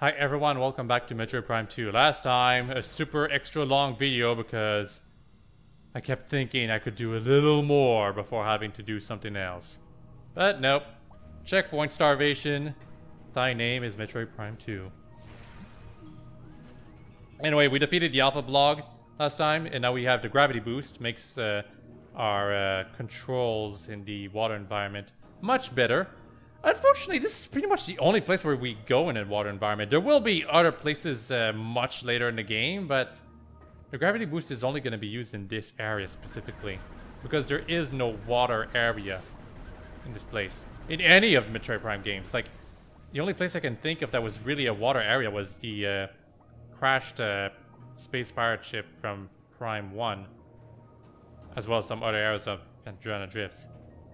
Hi everyone, welcome back to Metroid Prime 2. Last time, a super extra long video because I kept thinking I could do a little more before having to do something else. But nope. Checkpoint starvation. Thy name is Metroid Prime 2. Anyway, we defeated the Alpha Blog last time, and now we have the gravity boost. Makes our controls in the water environment much better. Unfortunately, this is pretty much the only place where we go in a water environment. There will be other places much later in the game, but the gravity boost is only going to be used in this area specifically. Because there is no water area in this place. In any of Metroid Prime games. Like, the only place I can think of that was really a water area was the crashed space pirate ship from Prime 1. As well as some other areas of Venturana Drifts.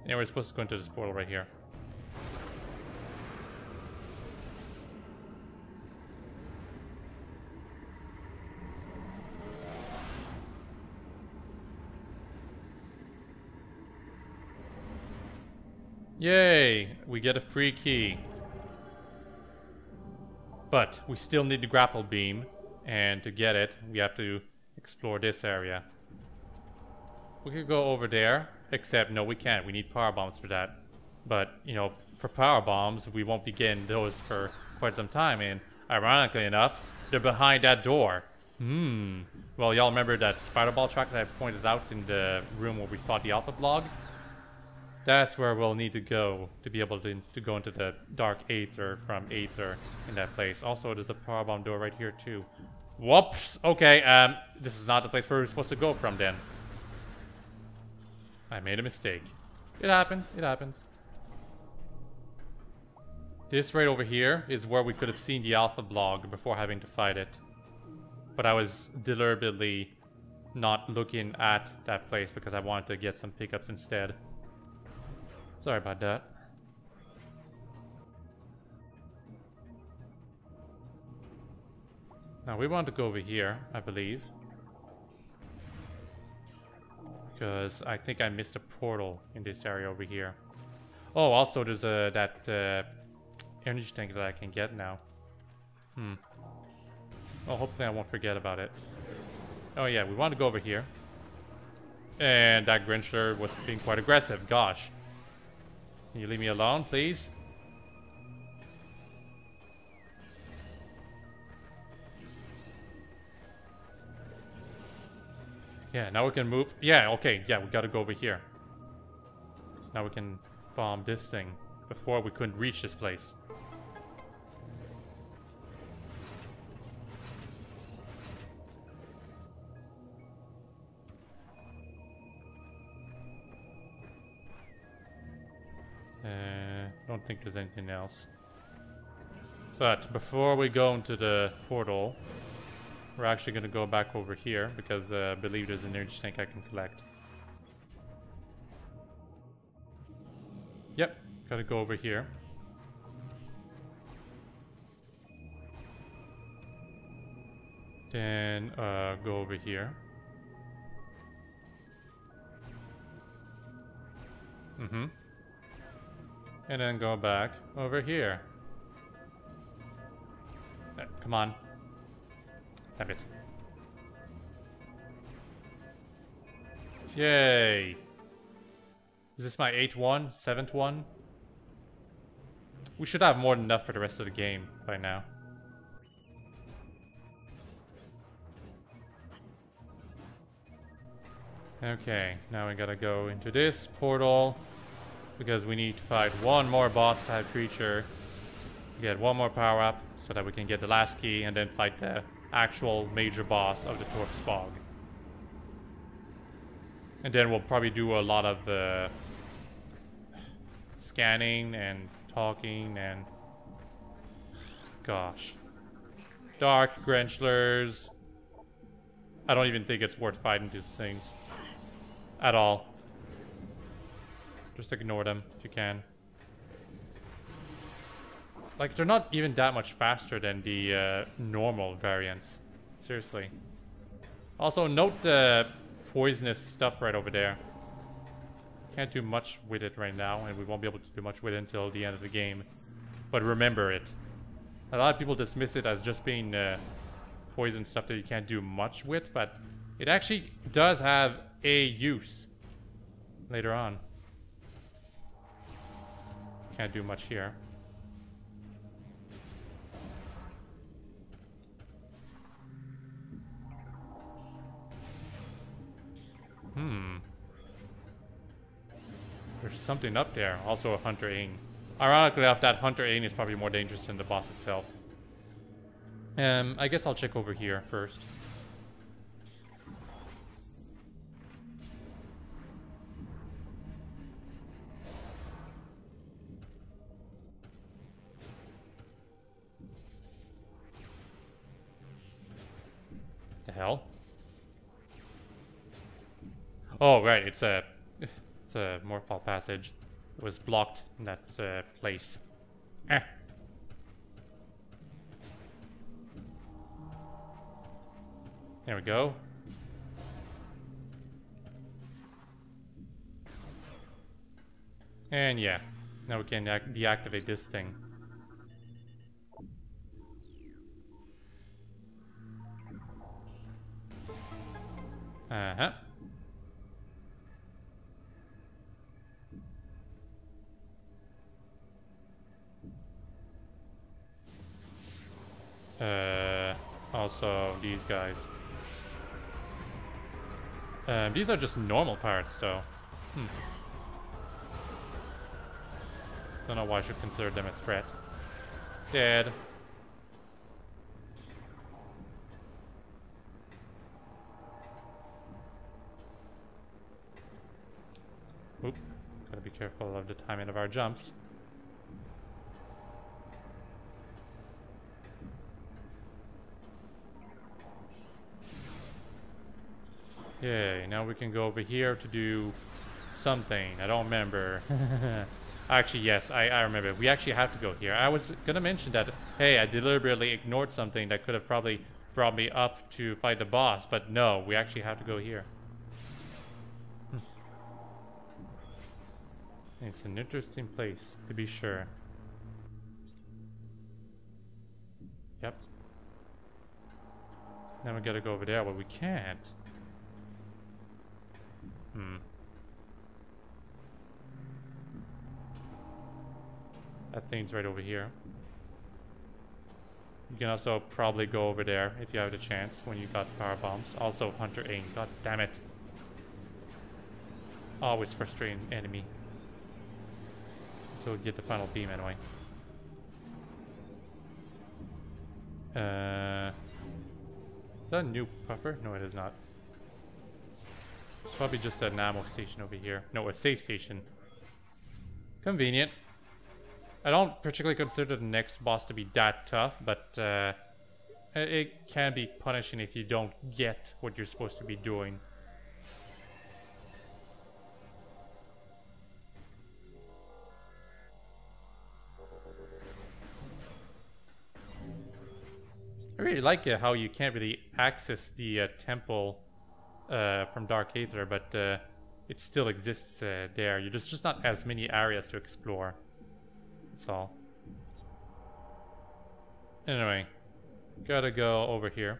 And we're supposed to go into this portal right here. Yay! We get a free key. But we still need the grapple beam, and to get it, we have to explore this area. We could go over there, except no, we can't. We need power bombs for that. But, you know, for power bombs, we won't be getting those for quite some time, and ironically enough, they're behind that door. Well, y'all remember that spider ball track that I pointed out in the room where we fought the Alpha Blog? That's where we'll need to go to be able to go into the Dark Aether from Aether in that place. Also, there's a powerbomb door right here too. Whoops! Okay, this is not the place where we're supposed to go from then. I made a mistake. It happens, it happens. This right over here is where we could have seen the Alpha Blog before having to fight it. But I was deliberately not looking at that place because I wanted to get some pickups instead. Sorry about that. Now we want to go over here, I believe. Because I think I missed a portal in this area over here. Oh, also there's that energy tank that I can get now. Well, hopefully I won't forget about it. Oh yeah, we want to go over here. And that Grinchler was being quite aggressive, gosh. Can you leave me alone, please? Yeah, now we can move. Yeah, okay. Yeah, we gotta go over here. So now we can bomb this thing. Before we couldn't reach this place. Don't think there's anything else. But before we go into the portal, we're actually going to go back over here because I believe there's an energy tank I can collect. Yep, gotta go over here. Then go over here. And then go back over here. Come on. Damn it. Yay. Is this my 8th one? 7th one? We should have more than enough for the rest of the game by now. Okay, now we gotta go into this portal. Because we need to fight one more boss type creature. Get one more power up so that we can get the last key and then fight the actual major boss of the Torp's Bog. And then we'll probably do a lot of scanning and talking and... Gosh. Dark Grenchlers. I don't even think it's worth fighting these things. At all. Just ignore them if you can. Like, they're not even that much faster than the normal variants. Seriously. Also, note the poisonous stuff right over there. Can't do much with it right now, and we won't be able to do much with it until the end of the game. But remember it. A lot of people dismiss it as just being poison stuff that you can't do much with, but it actually does have a use later on. Can't do much here. There's something up there. Also a Hunter Ain. Ironically enough, that Hunter Ain is probably more dangerous than the boss itself. I guess I'll check over here first. The hell? Oh, right, it's a Morphball passage. It was blocked in that place. Eh. There we go. And yeah, now we can deactivate this thing. Uh-huh. Also these guys. These are just normal parts, though. Don't know why I should consider them a threat. Dead. Oop. Gotta be careful of the timing of our jumps. Okay, now we can go over here to do something. I don't remember. Actually, yes, I remember. We actually have to go here. I was gonna mention that, hey, I deliberately ignored something that could have probably brought me up to fight the boss, but no, we actually have to go here. It's an interesting place, to be sure. Yep. Now we gotta go over there, but we can't. That thing's right over here. You can also probably go over there if you have the chance when you got power bombs. Also Hunter Ain, god damn it. Always frustrating enemy. Until we get the final beam anyway. Is that a new puffer? No, it is not. It's probably just an ammo station over here. No, a safe station. Convenient. I don't particularly consider the next boss to be that tough, but it can be punishing if you don't get what you're supposed to be doing. I really like how you can't really access the temple from Dark Aether, but it still exists there. There's just not as many areas to explore. That's all. Anyway, gotta go over here.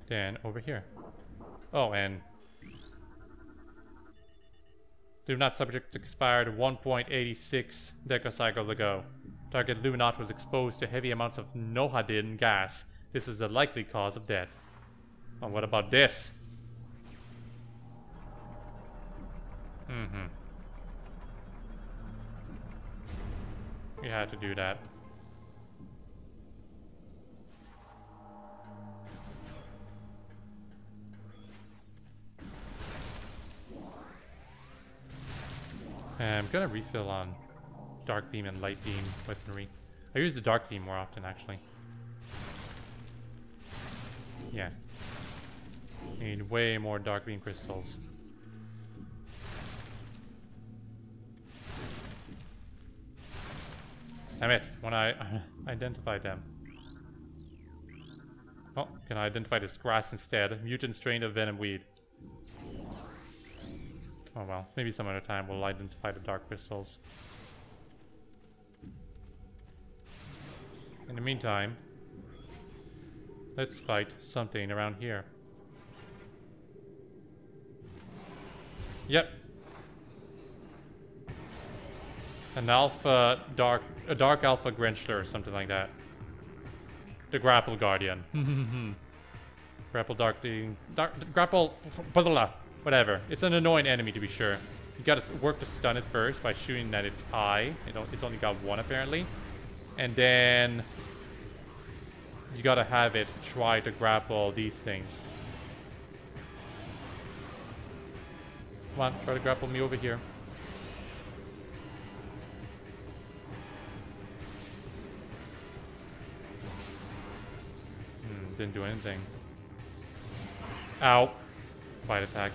Then over here. Oh, and do not subject expired 1.86 decacycles ago. Target Luminot was exposed to heavy amounts of Nohadin gas. This is the likely cause of death. Oh, what about this? We had to do that. I'm gonna refill on Dark Beam and Light Beam weaponry. I use the Dark Beam more often, actually. Yeah. Need way more Dark Beam crystals. Damn it, when I identified them. Oh, can I identify this grass instead? Mutant strain of venom weed. Oh well, maybe some other time we'll identify the dark crystals. In the meantime, let's fight something around here. Yep. A dark alpha Grinchler or something like that. The Grapple Guardian. Grapple grapple, whatever. It's an annoying enemy to be sure. You gotta work to stun it first by shooting at its eye. It's only got one apparently. And then you gotta have it try to grapple these things. Come on, try to grapple me over here. Didn't do anything. Ow. Bite attack.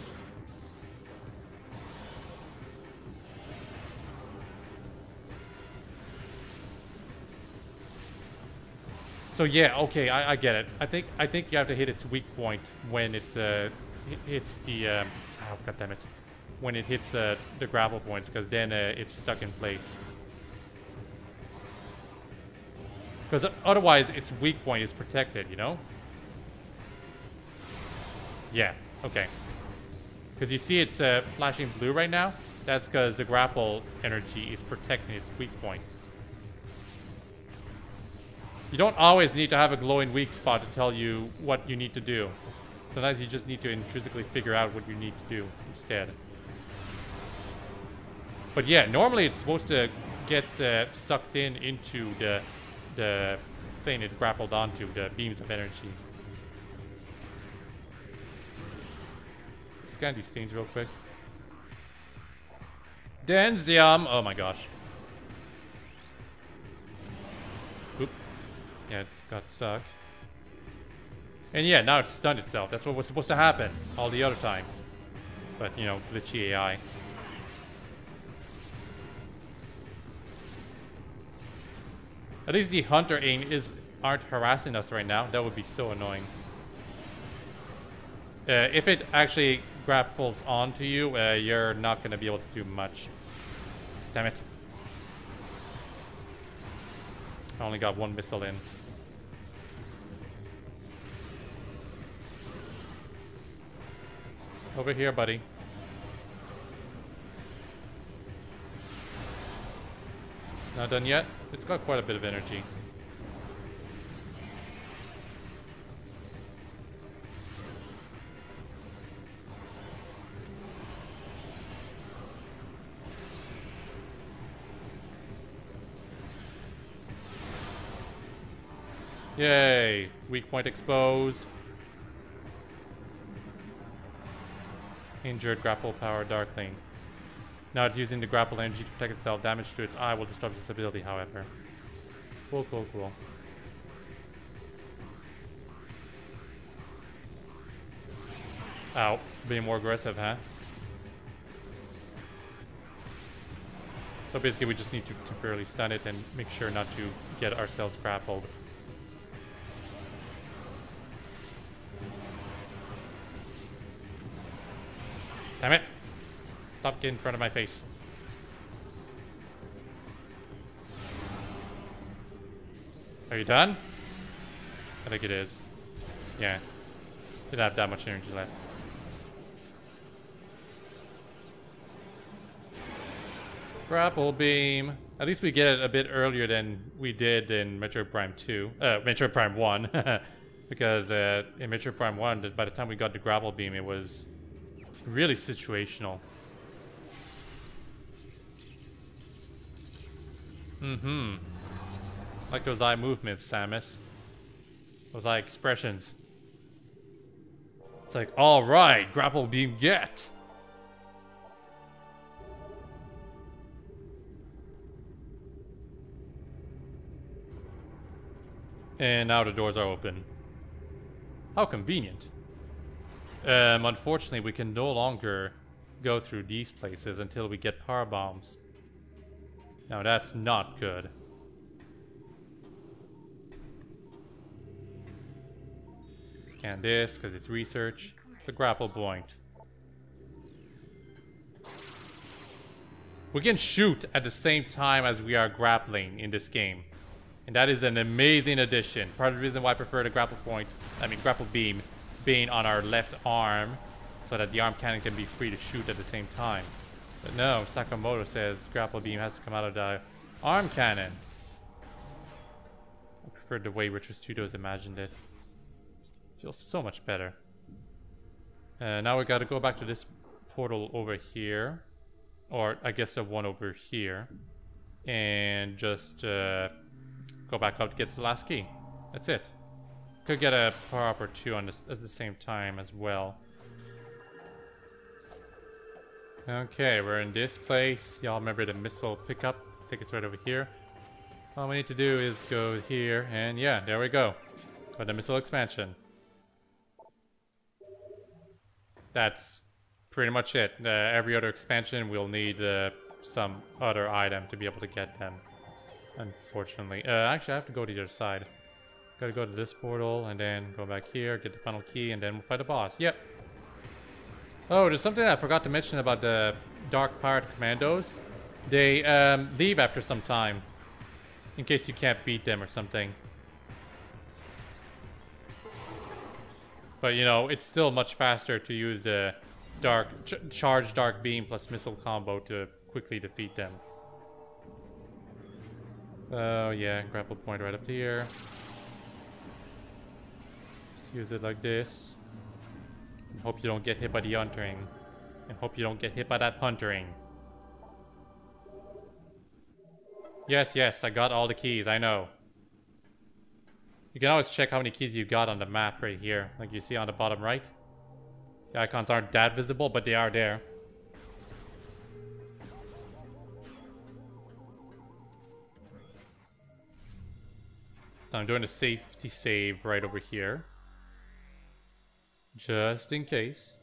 So yeah, okay, I get it. I think you have to hit its weak point when it hits the oh god damn it. When it hits the grapple points, because then it's stuck in place. Because otherwise its weak point is protected, you know? Yeah, okay. Because you see it's flashing blue right now? That's because the grapple energy is protecting its weak point. You don't always need to have a glowing weak spot to tell you what you need to do. Sometimes you just need to intrinsically figure out what you need to do instead. But yeah, normally it's supposed to get sucked into the thing it grappled onto, the beams of energy. Scan these things real quick. Denzium! Oh my gosh. Oop. Yeah, it's got stuck. And yeah, now it's stunned itself. That's what was supposed to happen all the other times. But, you know, glitchy AI. At least the hunter aren't harassing us right now. That would be so annoying. If it actually grapples onto you, you're not going to be able to do much. Damn it. I only got one missile in. Over here, buddy. Not done yet? It's got quite a bit of energy. Yay! Weak point exposed. Injured grapple power darkling. Now it's using the grapple energy to protect itself. Damage to its eye will disrupt its ability, however. Cool, cool, cool. Ow. Being more aggressive, huh? So basically we just need to temporarily stun it and make sure not to get ourselves grappled. Damn it! Stop getting in front of my face. Are you done? I think it is. Yeah. Didn't have that much energy left. Grapple beam. At least we get it a bit earlier than we did in Metroid Prime 2. Metroid Prime 1. Because in Metroid Prime 1, by the time we got the grapple beam, it was really situational. Mm-hmm. Like those eye movements, Samus. Those eye expressions. It's like, alright, grapple beam get! And now the doors are open. How convenient. Unfortunately, we can no longer go through these places until we get power bombs. Now that's not good. Scan this, because it's research. It's a grapple point. We can shoot at the same time as we are grappling in this game. And that is an amazing addition. Part of the reason why I prefer the grapple beam being on our left arm, so that the arm cannon can be free to shoot at the same time. But no, Sakamoto says grapple beam has to come out of the arm cannon. I prefer the way Richard Studios imagined it. Feels so much better. Now we gotta go back to this portal over here. Or I guess the one over here. And just go back up to get the last key. That's it. Could get a power-up or two on this at the same time as well. Okay, we're in this place. Y'all remember the missile pickup? I think it's right over here. All we need to do is go here, and yeah, there we go. Got the missile expansion. That's pretty much it. Every other expansion we'll need some other item to be able to get them. Unfortunately. Actually, I have to go to the other side. Gotta go to this portal, and then go back here, get the final key, and then we'll fight the boss. Yep. Oh, there's something I forgot to mention about the Dark Pirate Commandos. They leave after some time. In case you can't beat them or something. But, you know, it's still much faster to use the charge Dark Beam plus missile combo to quickly defeat them. Oh, yeah, grapple point right up here. Just use it like this. And hope you don't get hit by the huntering. And hope you don't get hit by that huntering. Yes, yes, I got all the keys, I know. You can always check how many keys you got on the map right here. Like you see on the bottom right. The icons aren't that visible, but they are there. So I'm doing a safety save right over here. Just in case.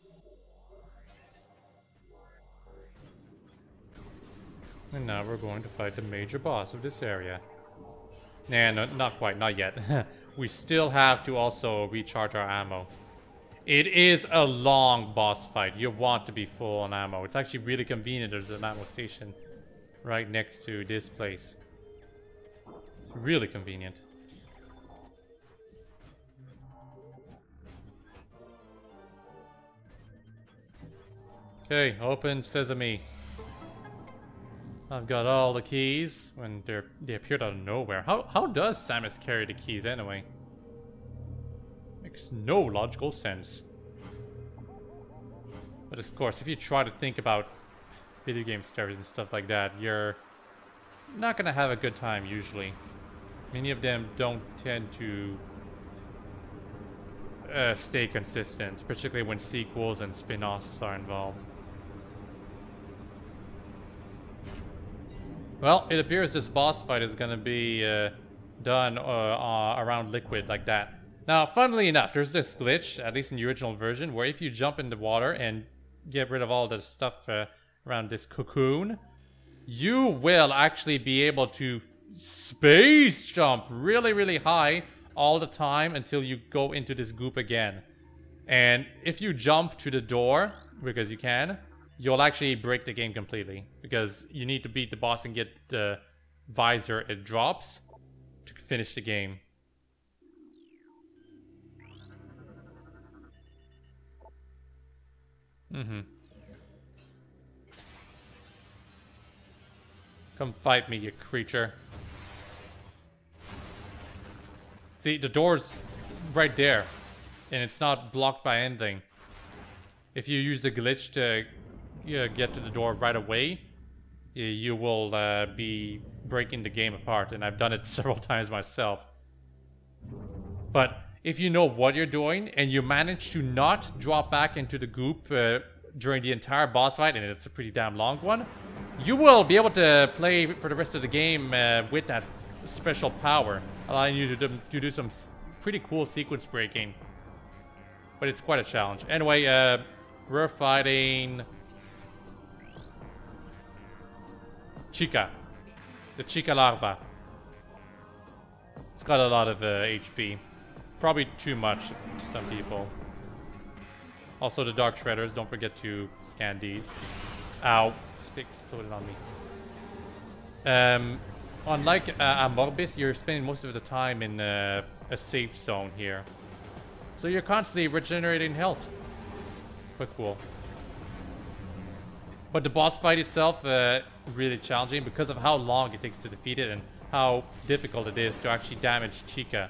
And now we're going to fight the major boss of this area. Nah, no, not quite, not yet. We still have to also recharge our ammo. It is a long boss fight. You want to be full on ammo. It's actually really convenient. There's an ammo station right next to this place. It's really convenient. Okay, open sesame. I've got all the keys when they appeared out of nowhere. How does Samus carry the keys anyway? Makes no logical sense. But of course, if you try to think about video game stories and stuff like that, you're not gonna have a good time usually. Many of them don't tend to stay consistent, particularly when sequels and spin-offs are involved. Well, it appears this boss fight is gonna be done around liquid like that. Now, funnily enough, there's this glitch, at least in the original version, where if you jump in the water and get rid of all the stuff around this cocoon, you will actually be able to space jump really, really high all the time until you go into this goop again. And if you jump to the door, because you can, you'll actually break the game completely, because you need to beat the boss and get the visor it drops to finish the game. Come fight me, you creature. See, the door's right there, and it's not blocked by anything. If you use the glitch to get to the door right away, you will be breaking the game apart, and I've done it several times myself. But if you know what you're doing, and you manage to not drop back into the goop during the entire boss fight, and it's a pretty damn long one, you will be able to play for the rest of the game with that special power, allowing you to do some pretty cool sequence breaking. But it's quite a challenge. Anyway, we're fighting Chykka, the Chykka larva. It's got a lot of HP. Probably too much to some people. Also the Dark Shredders, don't forget to scan these. Ow, they exploded on me. Unlike Amorbis, you're spending most of the time in a safe zone here. So you're constantly regenerating health. But cool. But the boss fight itself, really challenging because of how long it takes to defeat it and how difficult it is to actually damage Chykka.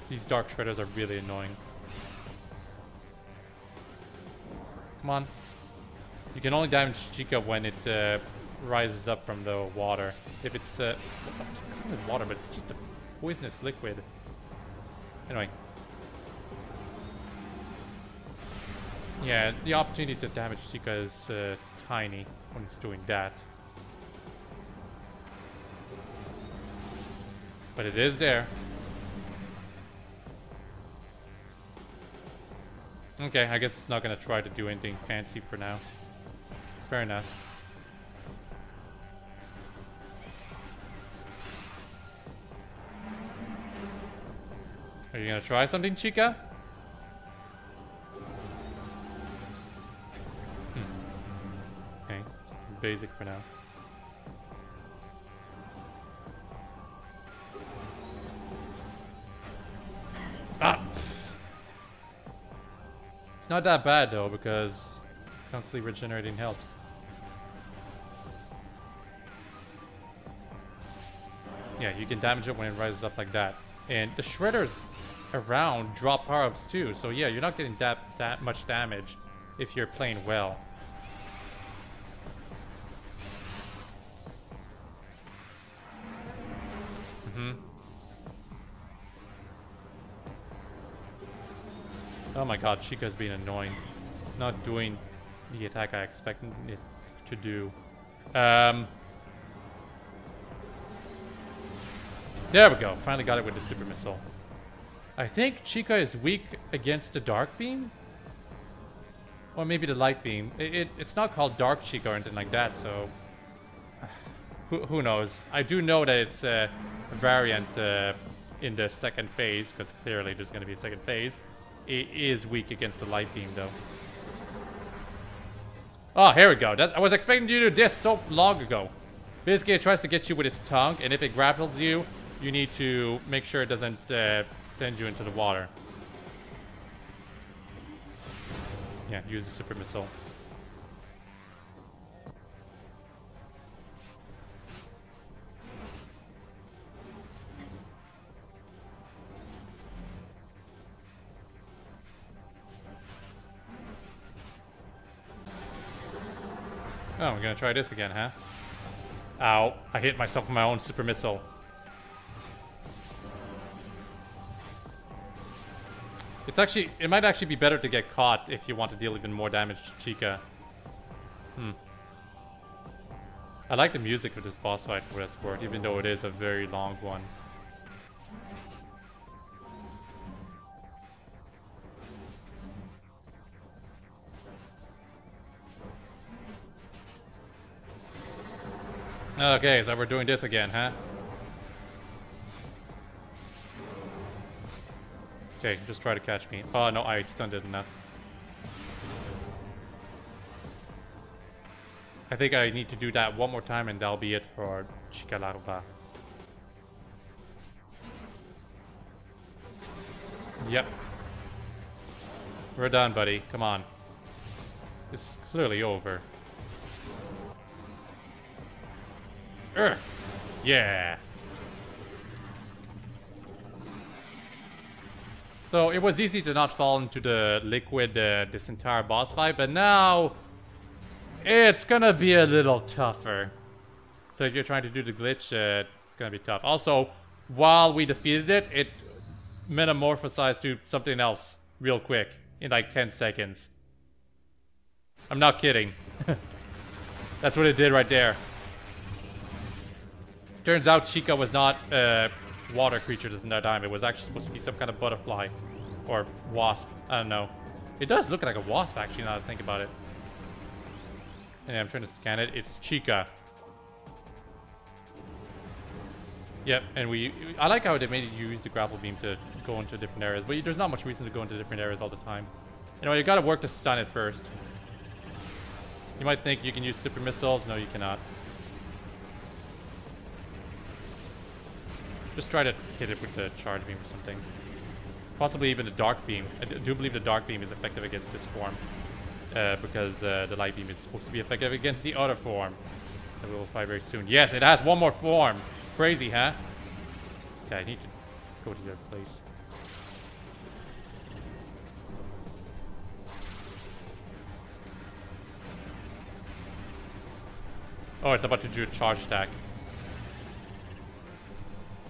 These dark shredders are really annoying. Come on. You can only damage Chykka when it rises up from the water. If it's I call it water, but it's just a poisonous liquid. Anyway. Yeah, the opportunity to damage Chykka is tiny when it's doing that. But it is there. Okay, I guess it's not gonna try to do anything fancy for now. It's fair enough. Are you gonna try something, Chykka? Okay, basic for now. Ah! It's not that bad though, because constantly regenerating health. Yeah, you can damage it when it rises up like that. And the shredders around drop power-ups too, so yeah, you're not getting that much damage if you're playing well. Oh my god, Chykka's being annoying. Not doing the attack I expected it to do. There we go. Finally got it with the super missile. I think Chykka is weak against the dark beam? Or maybe the light beam. It's not called dark Chykka or anything like that, so... Who knows? I do know that it's a variant in the second phase, because clearly there's going to be a second phase. It is weak against the light beam, though. Oh, here we go. I was expecting you to do this so long ago. Basically, it tries to get you with its tongue, and if it grapples you, you need to make sure it doesn't send you into the water. Yeah, use the super missile. Oh, we're gonna try this again, huh? Ow, I hit myself with my own super missile. It might actually be better to get caught if you want to deal even more damage to Chykka. I like the music of this boss fight for what it's worth, even though it is a very long one. Okay, so we're doing this again, huh? Okay, just try to catch me. Oh no, I stunned it enough. I think I need to do that one more time and that'll be it for Chykka Larva. Yep. We're done, buddy. Come on. This is clearly over. Urgh. Yeah. So it was easy to not fall into the liquid this entire boss fight, but now it's gonna be a little tougher. So if you're trying to do the glitch, it's gonna be tough. Also, while we defeated it, it metamorphosized to something else real quick in like 10 seconds. I'm not kidding. That's what it did right there. Turns out Chykka was not a water creature this entire time. It was actually supposed to be some kind of butterfly. Or wasp. I don't know. It does look like a wasp, actually, now that I think about it. And I'm trying to scan it. It's Chykka. Yep, and I like how they made you use the grapple beam to go into different areas. But there's not much reason to go into different areas all the time. You know, you gotta work to stun it first. You might think you can use super missiles. No, you cannot. Just try to hit it with the charge beam or something. Possibly even the dark beam. I do believe the dark beam is effective against this form. Because the light beam is supposed to be effective against the other form. That we will fight very soon. Yes, it has one more form. Crazy, huh? Okay, I need to go to the other place. Oh, it's about to do a charge attack.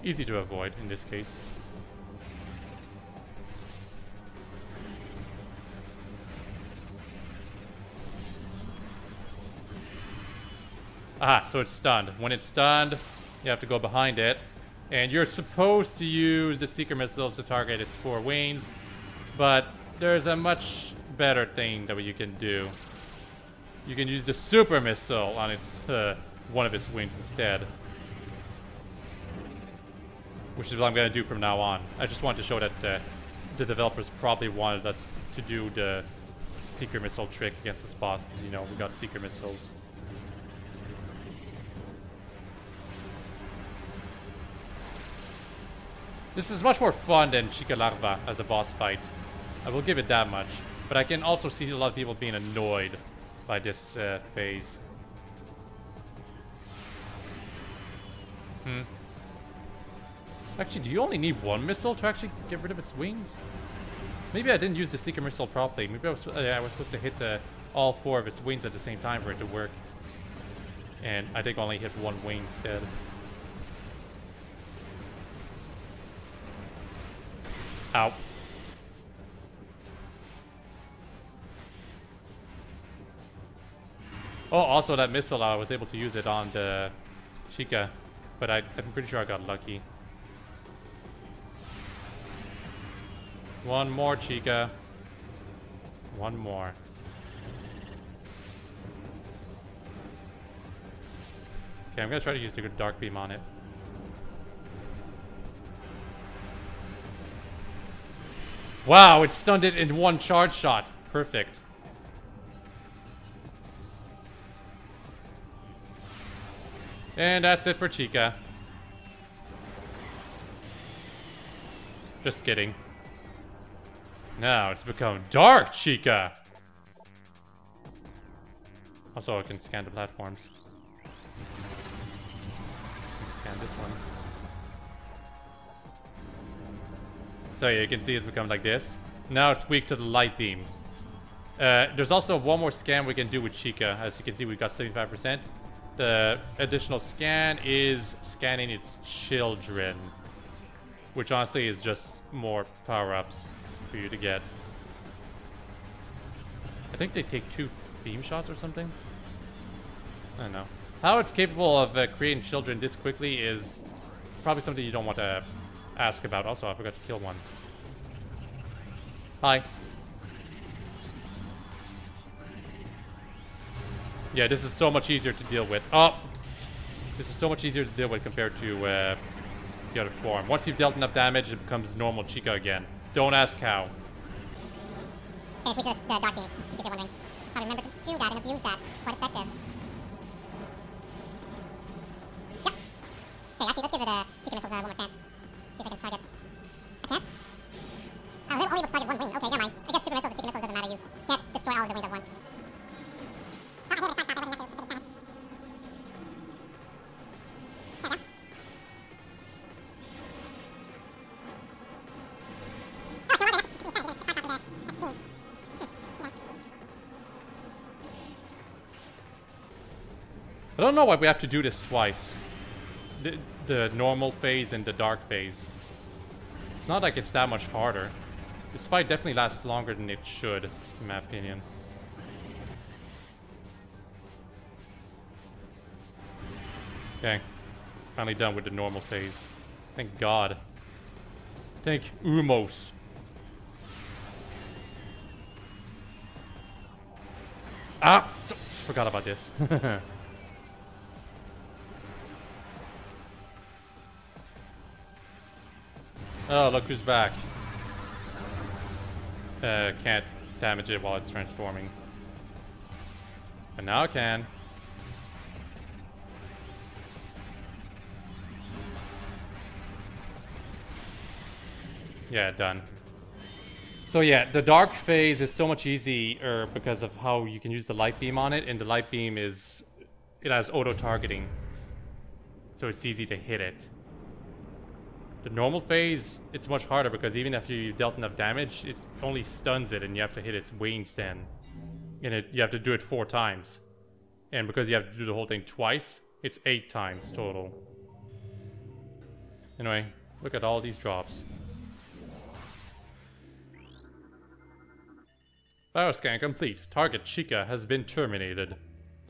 Easy to avoid in this case. Aha, so it's stunned. When it's stunned, you have to go behind it. And you're supposed to use the Seeker missiles to target its 4 wings. But there's a much better thing that you can do. You can use the super missile on its one of its wings instead. Which is what I'm going to do from now on. I just wanted to show that the developers probably wanted us to do the Seeker missile trick against this boss. Because, you know, we got Seeker missiles. This is much more fun than Chykka Larva as a boss fight. I will give it that much. But I can also see a lot of people being annoyed by this phase. Actually, do you only need one missile to actually get rid of its wings? Maybe I didn't use the Seeker missile properly. Maybe I was supposed to hit all 4 of its wings at the same time for it to work. And I think I only hit one wing instead. Ow. Oh, also that missile, I was able to use it on the Chykka, but I'm pretty sure I got lucky. One more, Chykka. One more. Okay, I'm gonna try to use the dark beam on it. Wow, it stunned it in one charge shot. Perfect. And that's it for Chykka. Just kidding. Now it's become dark Chykka. Also, I can scan the platforms. Scan this one. So yeah, you can see it's become like this. Now it's weak to the light beam. There's also one more scan we can do with Chykka. As you can see, we got 75%. The additional scan is scanning its children. Which honestly is just more power-ups for you to get. I think they take 2 beam shots or something. I don't know. How it's capable of creating children this quickly is probably something you don't want to ask about. Also, I forgot to kill one. Hi. Yeah, this is so much easier to deal with. Oh! This is so much easier to deal with compared to the other form. Once you've dealt enough damage, it becomes normal Chykka again. Don't ask how. If we just dark beam, if you're wondering. I remember to do that and abuse that. Quite effective. Yep. Okay, actually, let's give it a Seeker missiles one more chance. See if I can target. A chance? I was only able to target one wing. Okay, never mind. I guess Seeker missiles doesn't matter. You can't destroy all of the wings at once. Oh, I hit a charge shot. I wasn't enough to damage. There we go. I don't know why we have to do this twice. The normal phase and the dark phase. It's not like it's that much harder. This fight definitely lasts longer than it should, in my opinion. Okay. Finally done with the normal phase. Thank God. Thank Umos. Ah! Forgot about this. Oh, look who's back. Can't damage it while it's transforming. But now I can. Yeah, done. So yeah, the dark phase is so much easier because of how you can use the light beam on it, and the light beam is... it has auto-targeting. So it's easy to hit it. The normal phase, it's much harder because even after you've dealt enough damage, it only stuns it and you have to hit its wingspan. And you have to do it 4 times. And because you have to do the whole thing twice, it's 8 times total. Anyway, look at all these drops. Bioscan complete. Target Chykka has been terminated.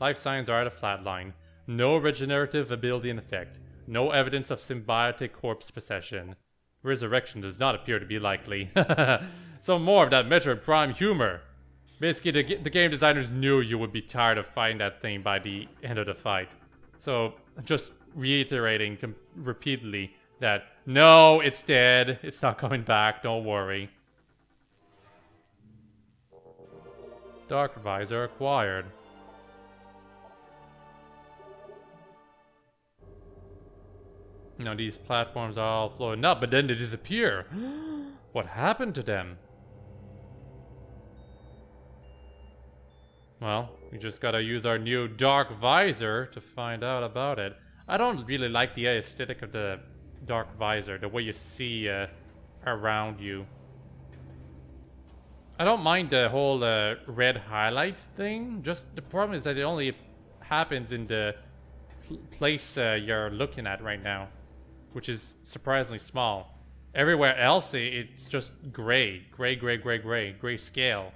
Life signs are at a flatline. No regenerative ability in effect. No evidence of symbiotic corpse possession. Resurrection does not appear to be likely. Some more of that Metroid Prime humor. Basically, the game designers knew you would be tired of fighting that thing by the end of the fight. So, just reiterating repeatedly that, no, it's dead. It's not coming back. Don't worry. Dark Visor acquired. Now these platforms are all floating up, but then they disappear. What happened to them? Well, we just gotta use our new Dark Visor to find out about it. I don't really like the aesthetic of the Dark Visor, the way you see around you. I don't mind the whole red highlight thing. Just the problem is that it only happens in the place you're looking at right now, which is surprisingly small. Everywhere else, it's just gray. Gray scale.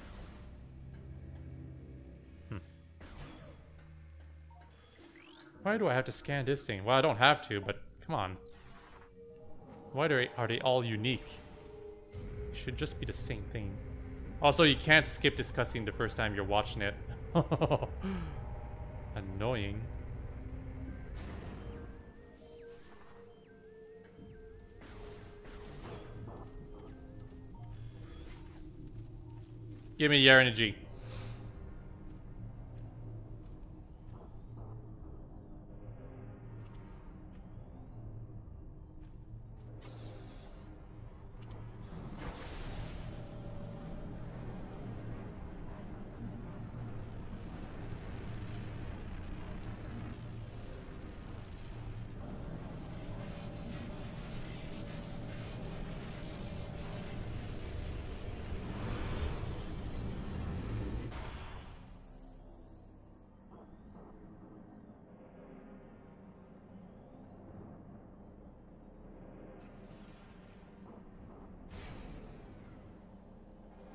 Why do I have to scan this thing? Well, I don't have to, but come on. Why are they all unique? It should just be the same thing. Also, you can't skip this cutscene the first time you're watching it. Annoying. Give me your energy.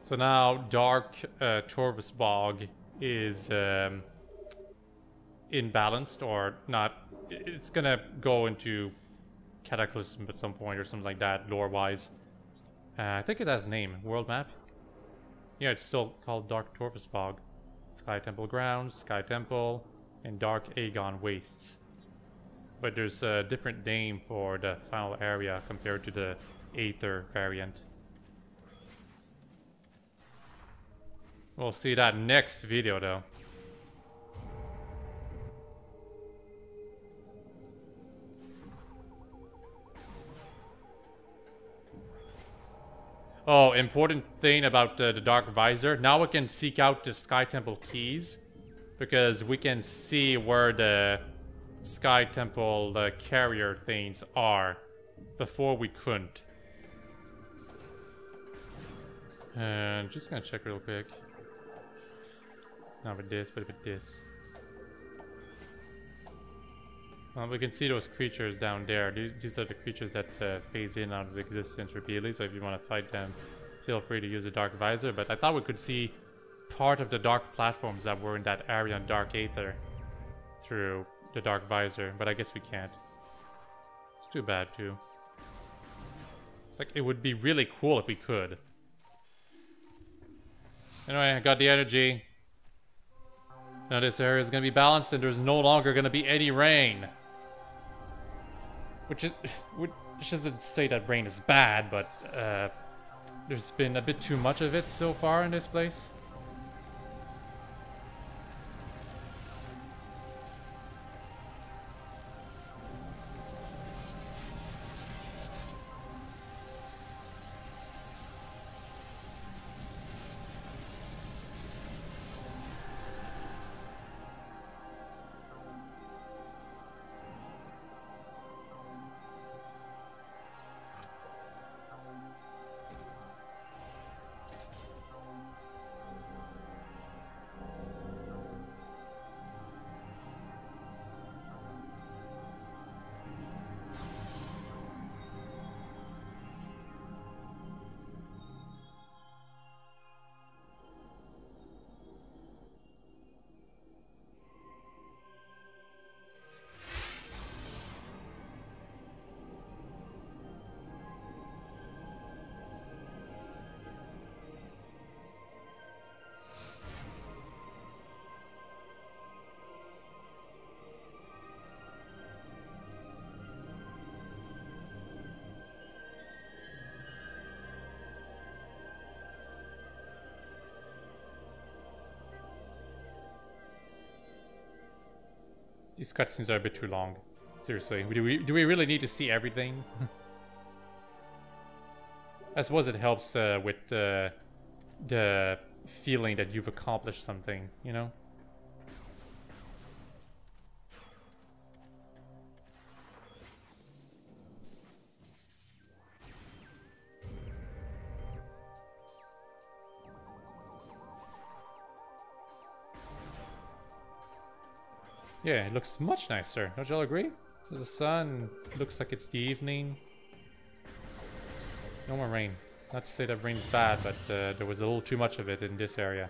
So now Dark Torvus Bog is imbalanced or not. It's gonna go into Cataclysm at some point or something like that, lore-wise. I think it has a name. World map? Yeah, it's still called Dark Torvus Bog. Sky Temple Grounds, Sky Temple, and Dark Aegon Wastes. But there's a different name for the final area compared to the Aether variant. We'll see that next video, though. Oh, important thing about the Dark Visor. Now we can seek out the Sky Temple keys, because we can see where the Sky Temple carrier things are. Before we couldn't. And just gonna check real quick. Not with this, but with this. We can see those creatures down there. These are the creatures that phase in out of existence repeatedly, so if you want to fight them, feel free to use the Dark Visor. But I thought we could see part of the dark platforms that were in that area on Dark Aether through the Dark Visor, but I guess we can't. It's too bad, too. Like, it would be really cool if we could. Anyway, I got the energy. Now this area is going to be balanced and there's no longer going to be any rain. Which doesn't say that rain is bad, but there's been a bit too much of it so far in this place. These cutscenes are a bit too long. Seriously, do we really need to see everything? I suppose it helps with the feeling that you've accomplished something, you know? Yeah, it looks much nicer. Don't y'all agree? The sun looks like it's the evening. No more rain. Not to say that rain's bad, but there was a little too much of it in this area.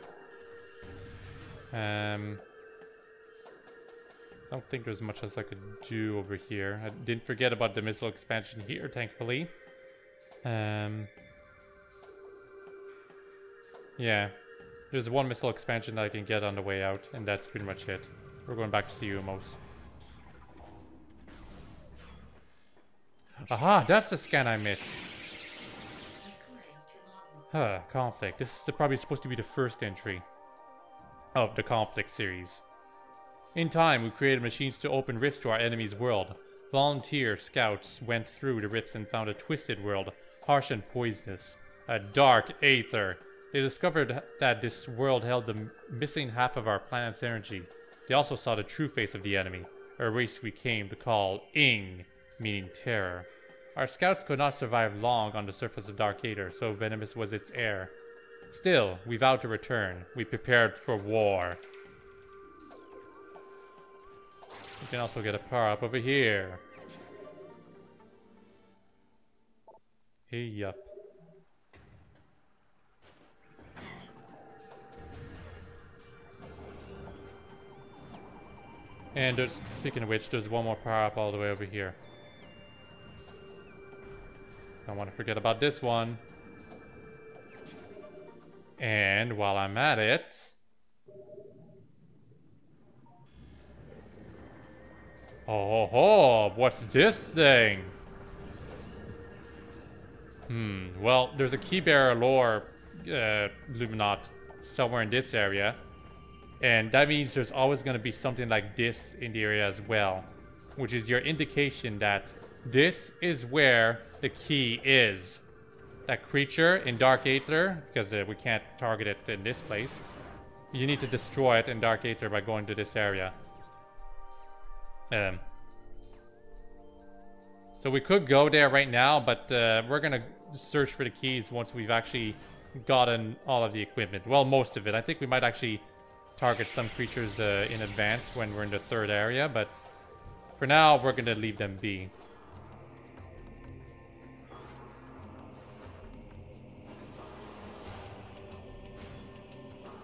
I don't think there's much else I could do over here. I didn't forget about the missile expansion here, thankfully. Yeah. There's one missile expansion that I can get on the way out, and that's pretty much it. We're going back to see Umos. Aha, that's the scan I missed. Huh, conflict. This is probably supposed to be the first entry of the conflict series. In time, we created machines to open rifts to our enemy's world. Volunteer scouts went through the rifts and found a twisted world, harsh and poisonous. A dark aether. They discovered that this world held the missing half of our planet's energy. They also saw the true face of the enemy, a race we came to call Ing, meaning terror. Our scouts could not survive long on the surface of Dark Aether, so venomous was its air. Still, we vowed to return. We prepared for war. We can also get a power-up over here. Hey, yup. And there's, speaking of which, there's one more power-up all the way over here. Don't want to forget about this one. And while I'm at it... Oh, ho, ho, what's this thing? Well, there's a key bearer lore Luminat somewhere in this area. And that means there's always going to be something like this in the area as well. Which is your indication that this is where the key is. That creature in Dark Aether, because we can't target it in this place. You need to destroy it in Dark Aether by going to this area. So we could go there right now, but we're going to search for the keys once we've actually gotten all of the equipment. Well, most of it. I think we might actually target some creatures in advance when we're in the third area, but for now we're gonna leave them be.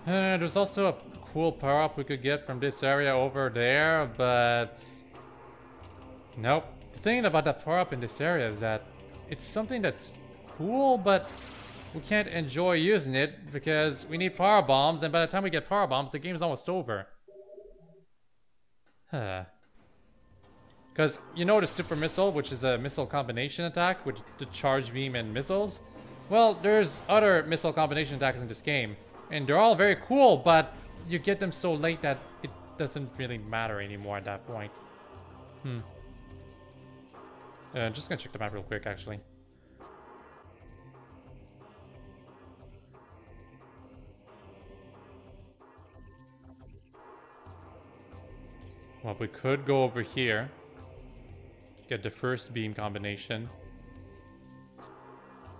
There's also a cool power-up we could get from this area over there, but nope. The thing about that power-up in this area is that it's something that's cool, but we can't enjoy using it because we need power bombs, and by the time we get power bombs, the game's almost over. Because you know the super missile, which is a missile combination attack with the charge beam and missiles? Well, there's other missile combination attacks in this game, and they're all very cool, but you get them so late that it doesn't really matter anymore at that point. Just gonna check the map real quick, actually. Well, we could go over here, get the first beam combination.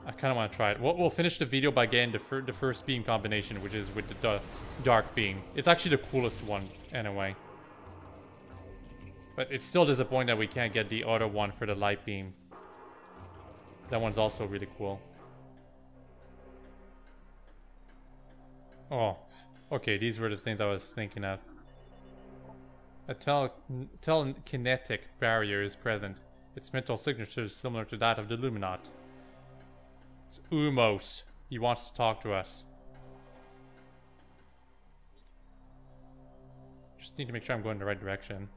I kind of want to try it. We'll finish the video by getting the first beam combination, which is with the dark beam. It's actually the coolest one, anyway. But it's still disappointing that we can't get the other one for the light beam. That one's also really cool. Oh, okay, these were the things I was thinking of. A telekinetic barrier is present. Its mental signature is similar to that of the Luminat. It's Umos. He wants to talk to us. Just need to make sure I'm going in the right direction.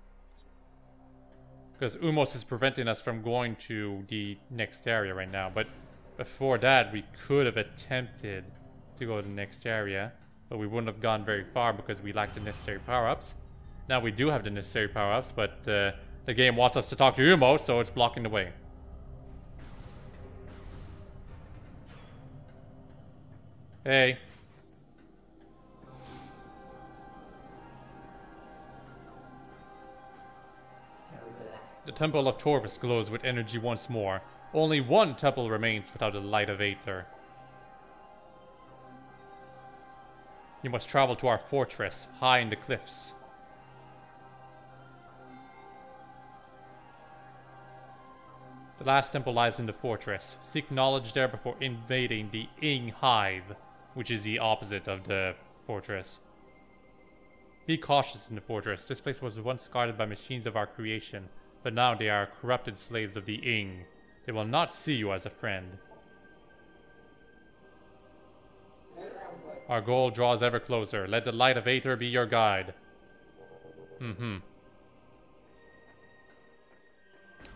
Because Umos is preventing us from going to the next area right now. But before that, we could have attempted to go to the next area. But we wouldn't have gone very far because we lacked the necessary power-ups. Now we do have the necessary power-ups, but the game wants us to talk to Umo, so it's blocking the way. Hey. The Temple of Torvus glows with energy once more. Only one temple remains without the light of Aether. You must travel to our fortress, high in the cliffs. The last temple lies in the fortress. Seek knowledge there before invading the Ing Hive, which is the opposite of the fortress. Be cautious in the fortress. This place was once guarded by machines of our creation, but now they are corrupted slaves of the Ing. They will not see you as a friend. Our goal draws ever closer. Let the light of Aether be your guide.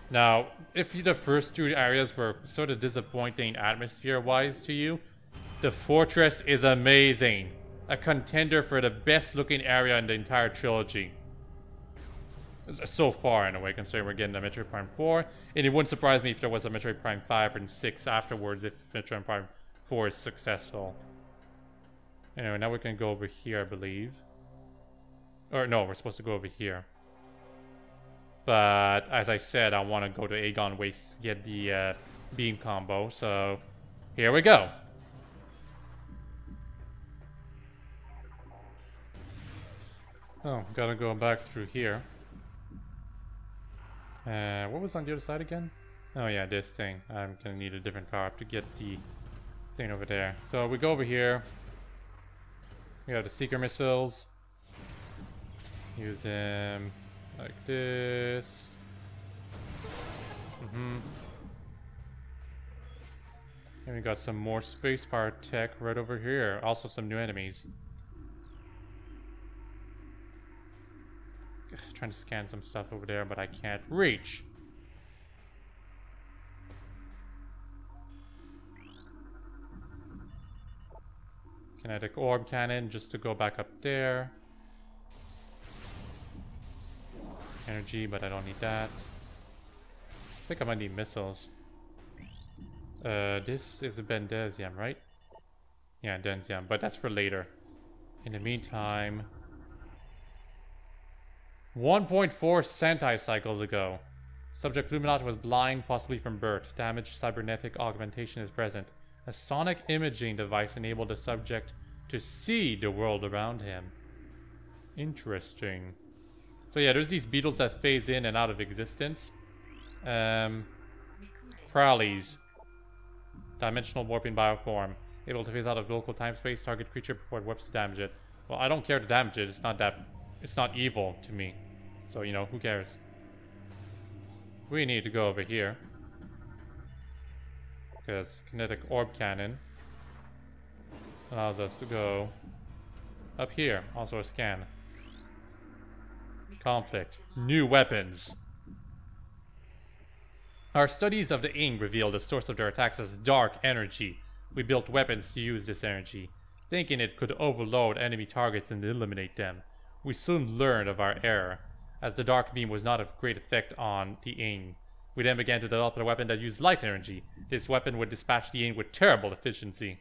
Now, if the first two areas were sort of disappointing atmosphere-wise to you, the fortress is amazing. A contender for the best-looking area in the entire trilogy. So far, anyway, considering we're getting a Metroid Prime 4. And it wouldn't surprise me if there was a Metroid Prime 5 and 6 afterwards if Metroid Prime 4 is successful. Anyway, now we can go over here, I believe. Or no, we're supposed to go over here. But, as I said, I want to go to Aegon Waste to get the beam combo, so here we go. Oh, gotta go back through here. What was on the other side again? Oh yeah, this thing. I'm gonna need a different power up to get the thing over there. So we go over here. We have the seeker missiles. Use them like this. And we got some more spacebar tech right over here. Also some new enemies. Trying to scan some stuff over there, but I can't reach. Kinetic orb cannon just to go back up there. Energy, but I don't need that. I think I might need missiles. This is a Bendezium, right? Yeah, Denzium, but that's for later. In the meantime... 1.4 Sentai cycles ago. Subject Luminat was blind, possibly from birth. Damaged cybernetic augmentation is present. A sonic imaging device enabled the subject to see the world around him. Interesting. So yeah, there's these beetles that phase in and out of existence. Prowlies. Dimensional warping bioform. Able to phase out of local time-space, target creature before it warps to damage it. Well, I don't care to damage it. It's not evil to me. So, you know, who cares? We need to go over here. Because kinetic orb cannon allows us to go up here. Also a scan. Conflict. New weapons. Our studies of the Ing revealed the source of their attacks as dark energy. We built weapons to use this energy, thinking it could overload enemy targets and eliminate them. We soon learned of our error, as the dark beam was not of great effect on the Ing. We then began to develop a weapon that used light energy. This weapon would dispatch the Ing with terrible efficiency.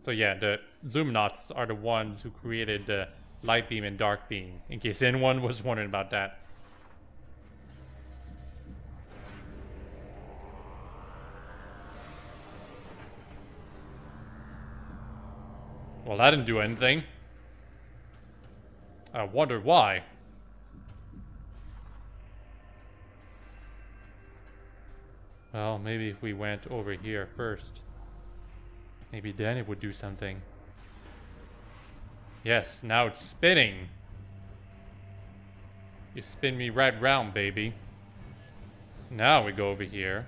So yeah, the Luminauts are the ones who created the light beam and dark beam, in case anyone was wondering about that. Well, that didn't do anything. I wonder why. Well, maybe if we went over here first. Maybe then it would do something. Yes, now it's spinning. You spin me right round, baby. Now we go over here.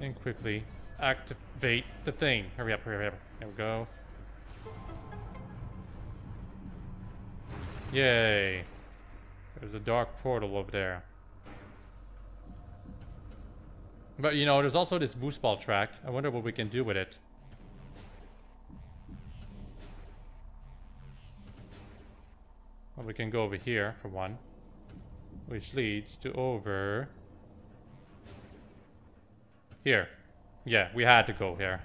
And quickly activate the thing. Hurry up, hurry up. There we go. Yay. There's a dark portal over there. But you know, there's also this boost ball track. I wonder what we can do with it. Well, we can go over here for one. Which leads to over... here. Yeah, we had to go here.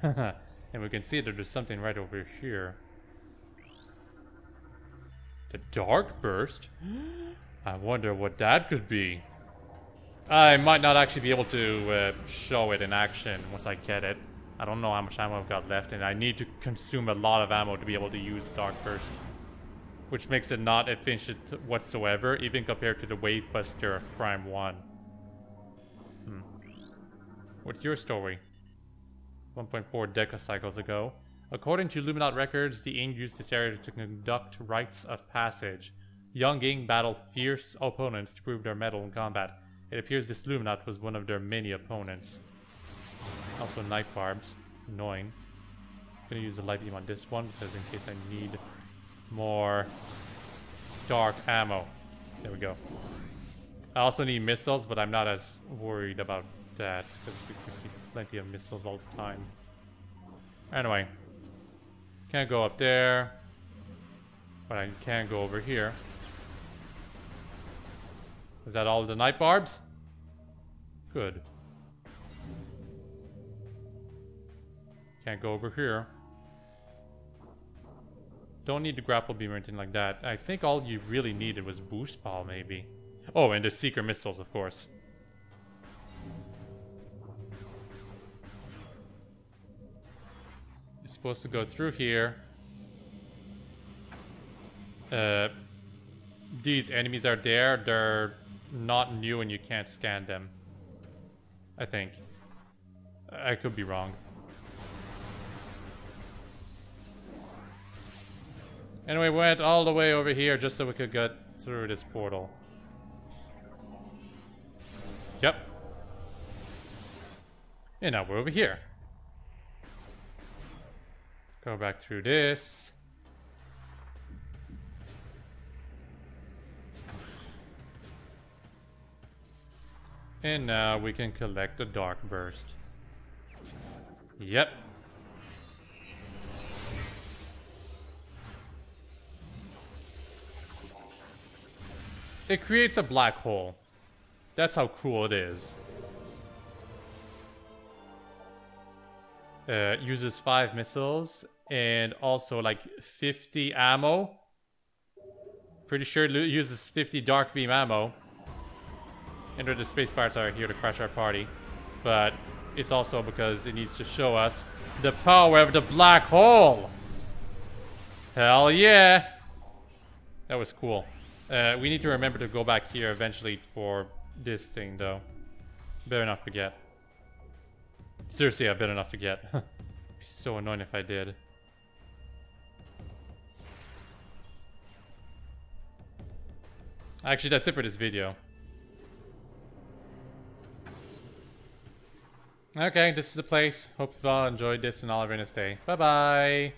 And we can see that there's something right over here. The Dark Burst? I wonder what that could be. I might not actually be able to show it in action once I get it. I don't know how much ammo I've got left, and I need to consume a lot of ammo to be able to use the Dark Burst. Which makes it not efficient whatsoever, even compared to the Wave Buster of Prime 1. What's your story? 1.4 decacycles ago. According to Luminat records, the Ing used this area to conduct rites of passage. Young Ing battled fierce opponents to prove their mettle in combat. It appears this Luminat was one of their many opponents. Also Night Barbs. Annoying. I'm gonna use the light beam on this one because in case I need more dark ammo. There we go. I also need missiles, but I'm not as worried about that because we receive plenty of missiles all the time. Anyway. Can't go up there. But I can go over here. Is that all the Night Barbs? Good. Can't go over here. Don't need the grapple beam or anything like that. I think all you really needed was boost ball, maybe. Oh, and the seeker missiles, of course. You're supposed to go through here. These enemies are there. They're not new and you can't scan them. I think. I could be wrong. Anyway, we went all the way over here just so we could get through this portal. Yep. And now we're over here. Go back through this. And now we can collect the Dark Burst. Yep. It creates a black hole. That's how cool it is. Uses 5 missiles and also like 50 ammo. Pretty sure it uses 50 dark beam ammo. And the space pirates are here to crush our party. But it's also because it needs to show us the power of the black hole. Hell yeah. That was cool. We need to remember to go back here eventually for this thing, though. Better not forget. Seriously, I better not forget. It'd be so annoying if I did. Actually, that's it for this video. Okay, this is the place. Hope you've all enjoyed this and all have a nice day. Bye-bye.